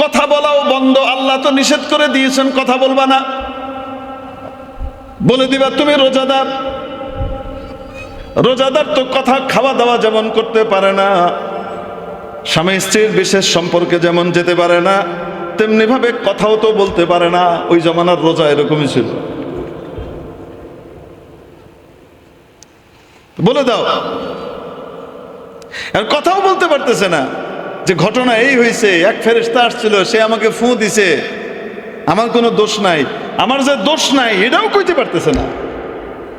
কথা বলাও বন্ধ। আল্লাহ তো নিষেধ করে দিয়েছেন কথা বলবা না, বলে দিবা তুমি রোজাদার। রোজাদার তো কথা খাওয়া দাওয়া যেমন করতে পারে না, স্বামী স্ত্রীর বিশেষ সম্পর্কে যেমন যেতে পারে না, তেমনি ভাবে কথাও তো বলতে পারে না। ওই জমানার রোজা এরকমই ছিল। বলে দাও। আর কথাও বলতে পারতেছে না যে ঘটনা এই হয়েছে, এক ফেরেশতা আসছিল, সে আমাকে ফু দিছে, আমার কোনো দোষ নাই, আমার যে দোষ নাই এটাও কইতে পারতেছে না।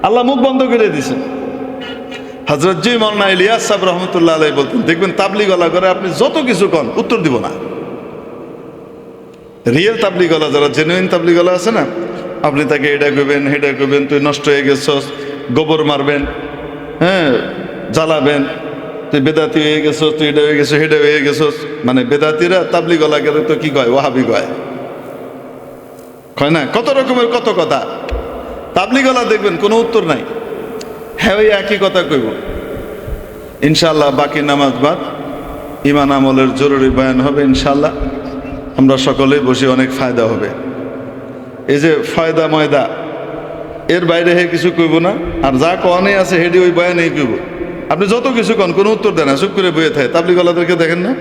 আল্লাহ মুখ বন্ধ করে দিছে। হযরত জি মাওলানা ইলিয়াস সাহেব রহমতুল্লাহ আলাইহি বলতেন, দেখবেন তাবলীগওয়ালা করে আপনি যত কিছু কন উত্তর দিব না। রিয়েল তাবলীগওয়ালা, যারা জেনুইন তাবলীগওয়ালা আছে না, আপনি তাকে এটা কইবেন হেটা কইবেন, তুই নষ্ট হয়ে গেছস, গোবর মারবেন, হ্যাঁ জ্বালাবেন, তুই বেদাতি হয়ে গেছস, তুই এটা হয়ে গেছো হেটা হয়ে গেছস। মানে বেদাতিরা তাবলীগওয়ালাকে তো কি কয়, ওয়াহাবি কয়, কয় না, কত রকমের কত কথা। তাবলীগওয়ালা দেখবেন কোনো উত্তর নাই, হ্যাঁ ওই একই কথা কইব। ইনশাআল্লাহ বাকি নামাজ বাদ ঈমান আমলের জরুরি বয়ান হবে ইনশাআল্লাহ। আমরা সকলেই বসে, অনেক ফায়দা হবে। এই যে ফায়দা ময়দা এর বাইরে হে কিছু কইব না, আর যা কনে আছে হেডি ওই বয়ানেই কইব। আপনি যত কিছু কন কোনো উত্তর দেন না, চুপ করে বইয়ে থাকে। তাবলীগওয়ালাদেরকে দেখেন না,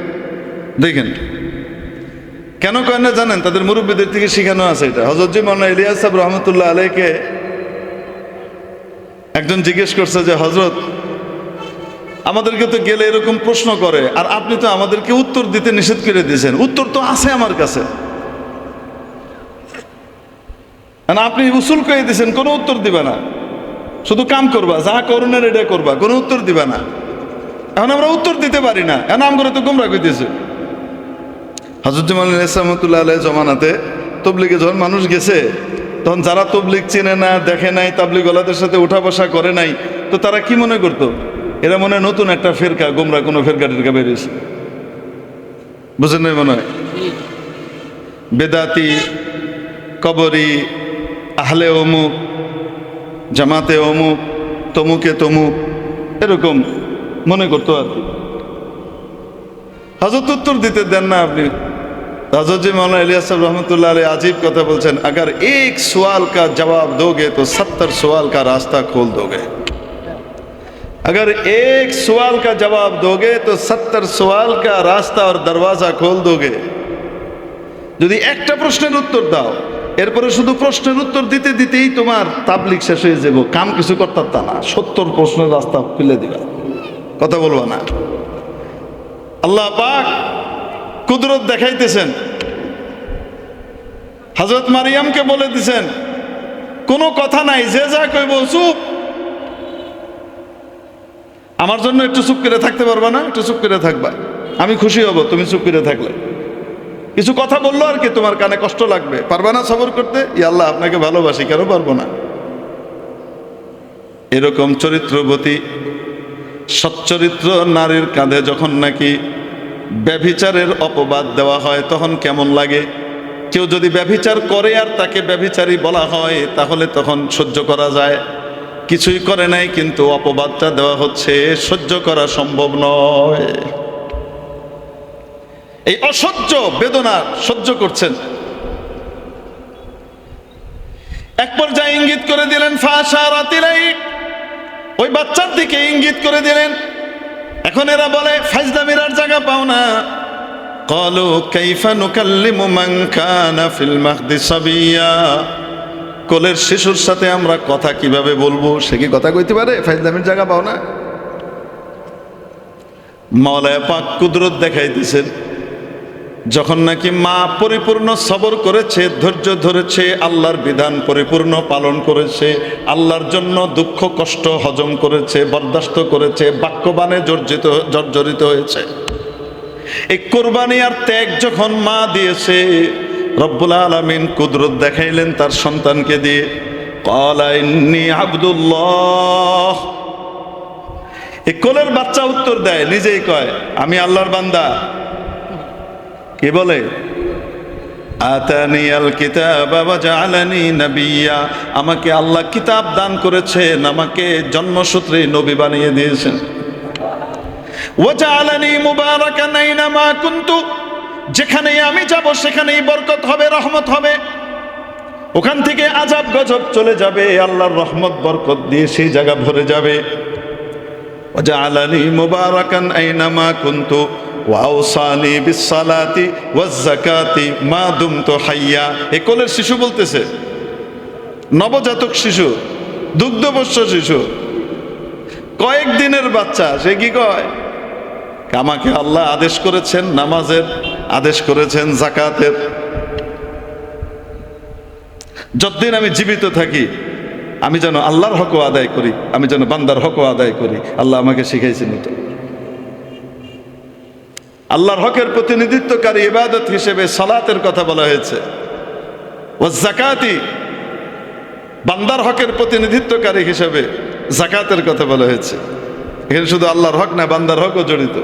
দেখেন কেন কয় না জানেন? তাদের মুরব্বীদের থেকে শিখানো আছে এটা। হযরত জি মাওলানা ইলিয়াস সাহেব রহমতুল্লাহ আলাইহিকে একজন জিজ্ঞেস করছে যে হযরত, আমাদেরকে তো গেলে এরকম প্রশ্ন করে, আর আপনি তো আমাদেরকে উত্তর দিতে নিষেধ করে দিয়েছেন। উত্তর তো আছে আমার কাছে, আপনি উসুল কয়ে দিয়েছেন কোনো উত্তর দিবা না, শুধু কাম করবা, যা করুনের এটা করবা, কোনো উত্তর দিবা না। এখন আমরা উত্তর দিতে পারি না, এখন আমগরে তো গোমরা কইতেছে। হযরত জামালুল ইসলাম রহমাতুল্লাহ আলাইহি জমানাতে তবলিগে যখন মানুষ গেছে, তখন যারা তবলিগ চেনে না, দেখে নাই, তাবলীগওয়ালাদের সাথে উঠা বসা করে নাই, তো তারা কি মনে করতো? এরা মনে হয় নতুন একটা ফেরকা, গোমরা কোনো ফেরকা টেরকা বেরিয়েছে, বুঝেন নাই মনে হয়? বেদাতি, কবরি, আহলে অমুক, জামাতে অমুক, তমুকে তমুক, এরকম মনে করতো আর কি। হযরত উত্তর দিতে দেন না আপনি। हज़रत जी मौलाना इलियास साहब रहमतुल्लाह अलैह अजीब कथा बोलছেন, अगर एक सवाल का जवाब दोगे तो 70 सवाल का रास्ता खोल दोगे। अगर एक सवाल का जवाब दोगे तो 70 सवाल का रास्ता और दरवाजा खोल दोगे। যদি একটা প্রশ্নের উত্তর দাও, এরপরে শুধু প্রশ্নের উত্তর দিতে দিতেই তোমার তাবলীগ শেষ হয়ে যাবে, কাম কিছু করতে না, 70 প্রশ্নের রাস্তা খুলে দিবা, কথা বলবা না। আল্লাহ পাক কুদরত দেখাইতেছেন। হযরত মারিয়ামকে বলে দিছেন কোনো কথা নাই, যে যা কইব চুপ। আমার জন্য একটু চুপ করে থাকতে পারবা না? একটু চুপ করে থাকবা, আমি খুশি হব তুমি চুপ করে থাকলে। কিছু কথা বললো আর কি, তোমার কানে কষ্ট লাগবে, পারবা না সবর করতে? ইয়া আল্লাহ আপনাকে ভালোবাসি, কেন পারবো না? এরকম চরিত্রবতী সচ্চরিত্র নারীর কাঁধে যখন নাকি ব্যভিচারের অপবাদ দেওয়া হয় তখন কেমন লাগে? কেউ যদি ব্যভিচার করে আর তাকে ব্যভিচারী বলা হয় তাহলে তখন সহ্য করা যায়। কিছুই করে নাই কিন্তু অপবাদটা দেওয়া হচ্ছে, সহ্য করা সম্ভব নয়। এই অসহ্য বেদনা সহ্য করছেন। এক পর্যায়ে ইঙ্গিত করে দিলেন, ফাশারাত ইলাইহি, ওই বাচ্চার দিকে ইঙ্গিত করে দিলেন। এখন এরা বলে ফাজলামির আর জায়গা পাও না। ক্বালু কাইফা নুকাল্লিমু মান কানা ফিল মাহদি সাবিয়্যা, কোলের শিশুর সাথে আমরা কথা কিভাবে বলবো? সে কি কথা কইতে পারে? ফাজলামির জায়গা পাও না। মাওলা পাক কুদরত দেখাইতেছেন, যখন নাকি মা পরিপূর্ণ সবর করেছে, ধৈর্য ধরেছে, আল্লাহর বিধান পরিপূর্ণ পালন করেছে, আল্লাহর জন্য দুঃখ কষ্ট হজম করেছে, বরদাস্ত করেছে, বাক্যবাণে জর্জরিত হয়েছে, এই কোরবানি আর ত্যাগ যখন মা দিয়েছে, রব্বুল আলামিন কুদরত দেখাইলেন তার সন্তানকে দিয়ে। ক্বালা ইন্নী আব্দুল্লাহ, এই কোলের বাচ্চা উত্তর দেয়, নিজেই কয় আমি আল্লাহর বান্দা। কি বলে? আতানিয়াল কিতাবা ওয়া জাআলানি নাবিয়্যা, আমাকে আল্লাহ কিতাব দান করেছেন, আমাকে জন্মসূত্রে নবী বানিয়ে দিয়েছেন। ওয়া জাআলানি মুবারাকান আইনামা কুনতু, যেখানেই আমি যাব সেখানেই বরকত হবে, রহমত হবে। ওখান থেকে আযাব গজব চলে যাবে, আল্লাহর রহমত বরকত দিয়ে সেই জায়গা ভরে যাবে। ওয়াজআলানি মুবারাকান আইনামা কুনতু ওয়া আওসানি বিসসালাতি ওয়াজ যাকাতি মা দুমতু হাইয়া। এই কোলের শিশু বলতেছে, নবজাতক শিশু, দুগ্ধপোষ্য শিশু, কয়েকদিনের বাচ্চা, সে কি কয়, আমাকে আল্লাহ আদেশ করেছেন নামাজের, আদেশ করেছেন যাকাতের। যতদিন আমি জীবিত থাকি আমি যেন আল্লাহর হক আদায় করি, আমি যেন বান্দার হক আদায় করি। আল্লাহ আমাকে শিখাইছেন এটা। আল্লাহর হকের প্রতিনিধিত্বকারী ইবাদত হিসেবে সালাতের কথা বলা হয়েছে, ওয়াজ যাকাতি বান্দার হকের প্রতিনিধিত্বকারী হিসেবে যাকাতের কথা বলা হয়েছে। এখানে শুধু আল্লাহর হক না, বান্দার হকও জড়িত।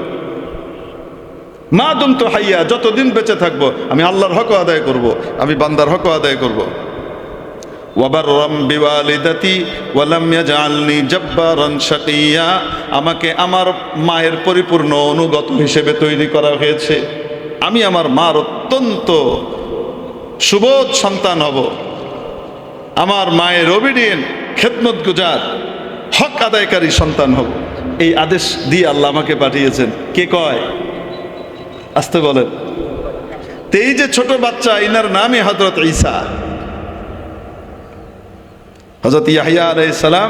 মা দুমতু হাইয়া, যতদিন বেঁচে থাকবো আমি আল্লাহর হকও আদায় করব, আমি বান্দার হকও আদায় করব। ওয়াবাররাম বিওয়ালিদাতি ওয়া লাম ইয়াজআলনি জাব্বারান শাকিয়া, আমাকে আমার মায়ের পরিপূর্ণ অনুগত হিসেবে তৈরি করা হয়েছে। আমি আমার মার অত্যন্ত সুবোধ সন্তান হব, আমার মায়ের ওবিডিয়েন্ট, খেদমত গুজার, হক আদায়কারী সন্তান হব। এই আদেশ দিয়ে আল্লাহ আমাকে পাঠিয়েছেন। কে কয়? আসতে বলেন। তো এই যে ছোট বাচ্চা, ইনার নামই হযরত ঈসা। হযরত ইয়াহইয়া আলাইহিস সালাম,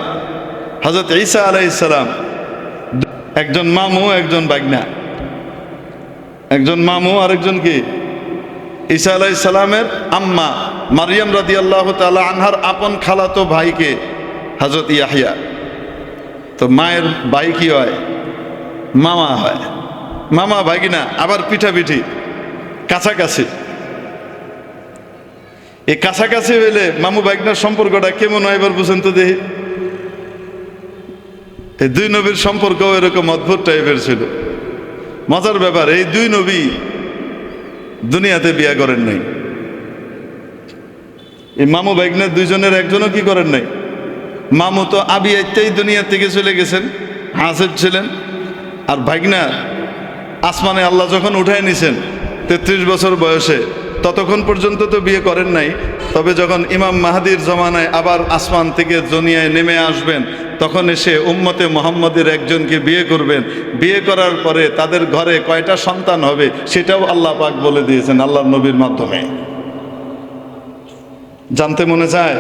হযরত ঈসা আলাইহিস সালাম, একজন মামু একজন বাগনা, একজন মামু আর একজন কি, ঈসা আলাইহিস সালামের আম্মা মারিয়াম রাদিয়াল্লাহু তাআলা আনহার আপন খালাতো ভাইকে হযরত ইয়াহইয়া। তো মায়ের ভাই কি হয়? মামা হয়। মামা ভাগিনা আবার পিঠাপিঠি, কাছাকাছি। এই কাছাকাছি হইলে মামু ভাগনার সম্পর্কটা কেমন হয় এবার বুঝেন তো দেখি। এই দুই নবীর সম্পর্ক এরকম অদ্ভুত টাইপের ছিল। মজার ব্যাপার, এই দুই নবী দুনিয়াতে বিয়ে করেন নাই। এই মামু ভাগনার দুইজনের একজনও কি করেন নাই। মামু তো আবিয়াতেই দুনিয়া থেকে চলে গেছেন, হাসেব ছিলেন। আর ভাগনা আসমানে আল্লাহ যখন উঠায় নিছেন 33 বছর বয়সে, ততক্ষণ পর্যন্ত তো বিয়ে করেন নাই। তবে যখন ইমাম মাহদির জমানায় আবার আসমান থেকে দুনিয়ায় নেমে আসবেন, তখন এসে উম্মতে মুহাম্মদের একজনকে বিয়ে করবেন। বিয়ে করার পরে তাদের ঘরে কয়টা সন্তান হবে সেটাও আল্লাহ পাক বলে দিয়েছেন আল্লাহর নবীর মাধ্যমে। জানতে মনে চায়?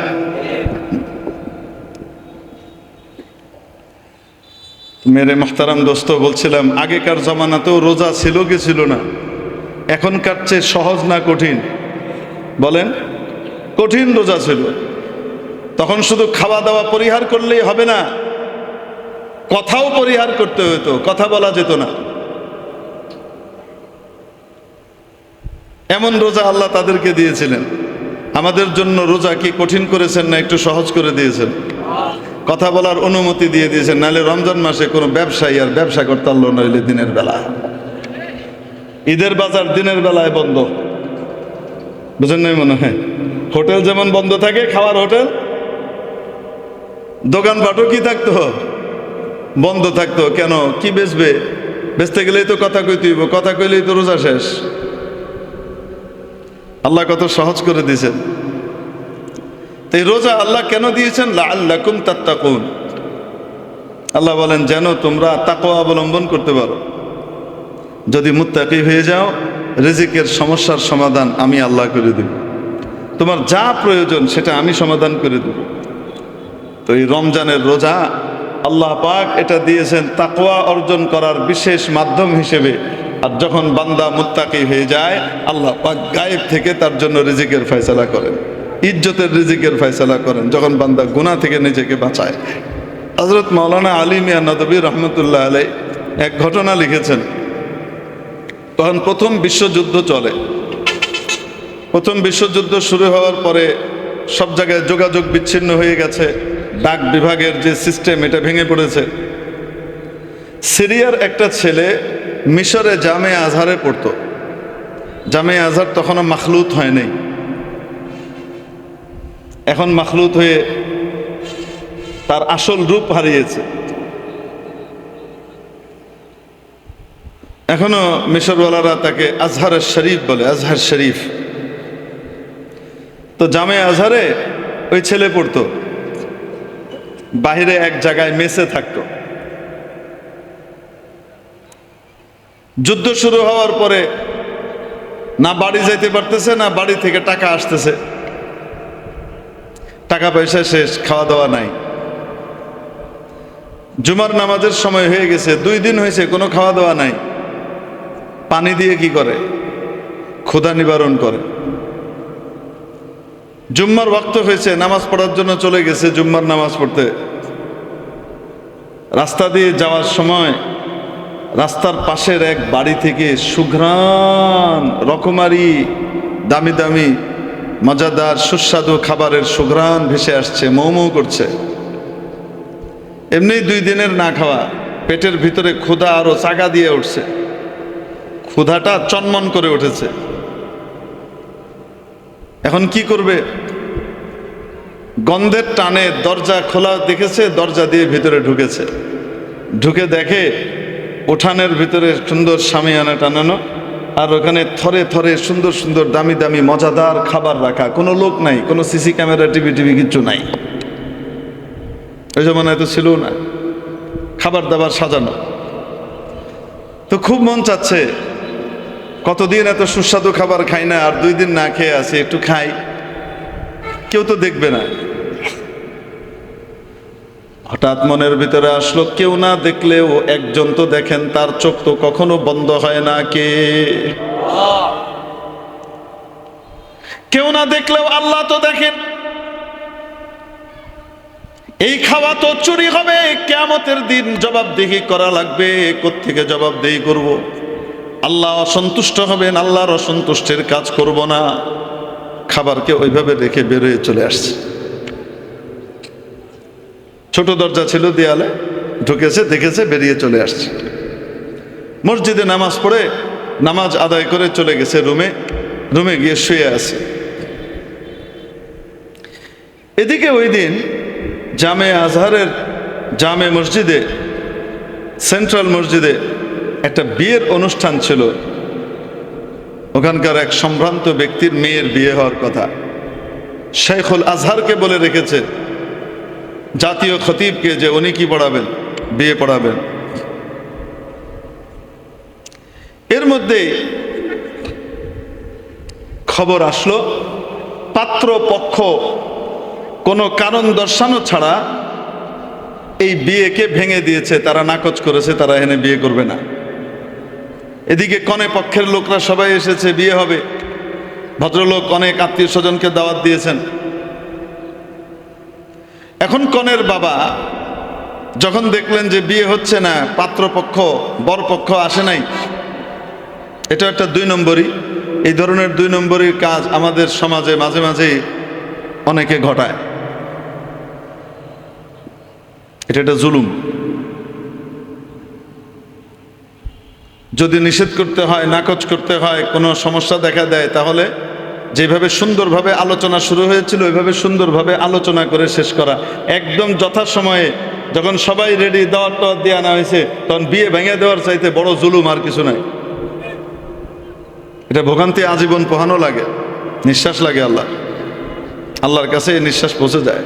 মেরে মুহতারাম দোস্ত, বলছিলাম আগেকার জমানাতেও রোজা ছিল কি ছিল না? এখনকার চেয়ে সহজ না কঠিন? বলেন। কঠিন রোজা ছিল। তখন শুধু খাওয়া দাওয়া পরিহার করলেই হবে না, কথাও পরিহার করতে হতো, কথা বলা যেত না। এমন রোজা আল্লাহ তাদেরকে দিয়েছিলেন। আমাদের জন্য রোজা কি কঠিন করেছেন না একটু সহজ করে দিয়েছেন? কথা বলার অনুমতি দিয়ে দিয়েছেন। নাহলে রমজান মাসে কোনো ব্যবসায়ী আর ব্যবসা করতে পারল না, হইলে দিনের বেলা। ঈদের বাজার দিনের বেলায় বন্ধ, বুঝেন নাই মনে হয়? হোটেল যেমন বন্ধ থাকে, খাওয়ার হোটেল, দোকানপাটও কি থাকতো? বন্ধ থাকতো। কেন? কি বেচবে? বেচতে গেলেই তো কথা কইতে হইব, কথা কইলেই তো রোজা শেষ। আল্লাহ কত সহজ করে দিয়েছেন। এই রোজা আল্লাহ কেন দিয়েছেন? লাআল্লাকুম তাত্তাকুন। আল্লাহ বলেন যেন তোমরা তাকওয়া অবলম্বন করতে পারো। যদি মুত্তাকি হয়ে যাও, রিজিকের সমস্যার সমাধান আমি আল্লাহ করে দেব। তোমার যা প্রয়োজন সেটা আমি সমাধান করে দেব। তো এই রমজানের রোজা আল্লাহ পাক এটা দিয়েছেন তাকওয়া অর্জন করার বিশেষ মাধ্যম হিসেবে। আর যখন বান্দা মুত্তাকি হয়ে যায়, আল্লাহ পাক গায়েব থেকে তার জন্য রিজিকের ফয়সালা করেন, ইজ্জতের রিজিকের ফয়সালা করেন, যখন বান্দা গুনাহ থেকে নিজেকে বাঁচায়। হযরত মাওলানা আলী মিয়া নদভী রহমতুল্লাহ আলাইহি এক ঘটনা লিখেছেন। তখন প্রথম বিশ্বযুদ্ধ চলে। প্রথম বিশ্বযুদ্ধ শুরু হওয়ার পরে সব জায়গায় যোগাযোগ বিচ্ছিন্ন হয়ে গেছে, ডাক বিভাগের যে সিস্টেম এটা ভেঙে পড়েছে। সিরিয়ার একটা ছেলে মিশরে জামে আজহারে পড়তো। জামে আজহার তখনও মাখলুত হয় নাই, এখন মাখলুত হয়ে তার আসল রূপ হারিয়েছে। এখনো মিশরওয়ালারা তাকে আজহারের শরীফ বলে, আজহার শরীফ। তো জামে আজহারে ওই ছেলে পড়তো, বাহিরে এক জায়গায় মেসে থাকতো। যুদ্ধ শুরু হওয়ার পরে না বাড়ি যাইতে পারতেছে, না বাড়ি থেকে টাকা আসতেছে, টাকা পয়সা শেষ, খাওয়া দাওয়া নাই। জুমার নামাজের সময় হয়ে গেছে, 2 দিন হয়েছে, কোনো খাওয়া দাওয়া নাই। পানি দিয়ে কি করে? ক্ষুধা নিবারণ করে। জুম্মার ওয়াক্ত হয়েছে, নামাজ পড়ার জন্য চলে গেছে জুম্মার নামাজ পড়তে। রাস্তা দিয়ে যাওয়ার সময় রাস্তার পাশের এক বাড়ি থেকে সুঘ্রাণ, রকমারি দামি দামি মজাদার সুস্বাদু খাবারের সুঘ্রাণ ভেসে আসছে, মৌ মৌ করছে। এমনি 2 দিনের না খাওয়া, পেটের ভিতরে ক্ষুধা আরো চাগা দিয়ে উঠছে, ক্ষুধাটা চনমন করে উঠেছে। এখন কি করবে? গন্ধের টানে দরজা খোলা দেখেছে, দরজা দিয়ে ভিতরে ঢুকেছে। ঢুকে দেখে উঠানের ভিতরে সুন্দর শামিয়ানা টানানো, আর ওখানে থরে থরে সুন্দর সুন্দর দামি দামি মজাদার খাবার রাখা। কোনো লোক নাই, কোনো সিসি ক্যামেরা, টিভি কিচ্ছু নাই। ওই জমানায় তো ছিল না, খাবার দাবার সাজানো। তো খুব মন চাচ্ছে, কতদিন এত সুস্বাদু খাবার খাই না, আর 2 দিন না খেয়ে আছি, একটু খাই, কেউ তো দেখবে না। হঠাৎ মনের ভিতরে আসলো, কেউ না দেখলেও একজন তো দেখেন, তার চোখ তো কখনো বন্ধ হয় না। কে? কেউ না দেখলেও আল্লাহ তো দেখেন। এই খাওয়া তো চুরি হবে, কিয়ামতের দিন জবাবদিহি করা লাগবে। কোত্থেকে জবাবদিহি করব? আল্লাহ অসন্তুষ্ট হবেন, আল্লাহর অসন্তুষ্টের কাজ করব না। খাবারকে ওইভাবে রেখে বেরোয় চলে আসছে। ছোট দরজা ছিল দেয়ালে, ঢুকেছে, দেখেছে, বেরিয়ে চলে আসছে। মসজিদে নামাজ পড়ে নামাজ আদায় করে চলে গেছে রুমে গিয়ে শুয়ে আছে। এদিকে ওই দিন জামে আজহারের জামে মসজিদে, সেন্ট্রাল মসজিদে একটা বিয়ের অনুষ্ঠান ছিল। ওখানকার এক সম্ভ্রান্ত ব্যক্তির মেয়ের বিয়ে হওয়ার কথা। শেখুল আজহারকে বলে রেখেছে, জাতীয় খতিবকে, যে উনি কি পড়াবেন? বিয়ে পড়াবেন। এর মধ্যে খবর আসলো, পাত্র পক্ষ কোনো কারণ দর্শানো ছাড়া এই বিয়েকে ভেঙে দিয়েছে, তারা নাকচ করেছে, তারা এখানে বিয়ে করবে না। এদিকে কনে পক্ষের লোকরা সবাই এসেছে, বিয়ে হবে। ভদ্রলোক অনেক আত্মীয় স্বজনকে দাওয়াত দিয়েছেন। এখন কনের বাবা যখন দেখলেন যে বিয়ে হচ্ছে না, পাত্রপক্ষ বরপক্ষ আসে নাই, এটা একটা 2 নম্বরই। এই ধরনের 2 নম্বরই কাজ আমাদের সমাজে মাঝে মাঝেই অনেকে ঘটায়। এটা একটা জুলুম। যদি নিষেধ করতে হয়, নাকচ করতে হয়, কোনো সমস্যা দেখা দেয়, তাহলে যেভাবে সুন্দরভাবে আলোচনা শুরু হয়েছিল ওইভাবে সুন্দরভাবে আলোচনা করে শেষ করা। একদম যথাসময়ে যখন সবাই রেডি, দাওয়াত টাওয়াত দিয়ে আনা হয়েছে, তখন বিয়ে ভেঙে দেওয়ার চাইতে বড় জুলুম আর কিছু নাই। এটা ভোগান্তি আজীবন পোহানো লাগে, নিঃশ্বাস লাগে। আল্লাহর কাছে এই নিঃশ্বাস পৌঁছে যায়।